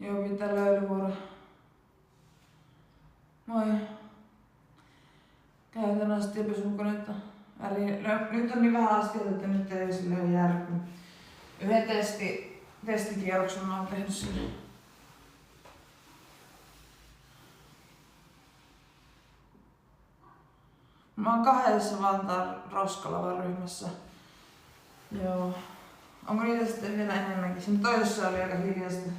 Joo, pitää löylyvuoro. Moi. Käytän astianpesukonetta. Eli nyt on niin vähän astioita, että nyt ei sille ole järkynyt. Yhden testikierroksen mä oon tehnyt sinne. Mä oon 2 Vantaan roskalavaryhmässä. Joo. Onko niitä sitten vielä enemmänkin? Siinä toisessa oli aika hiljaista.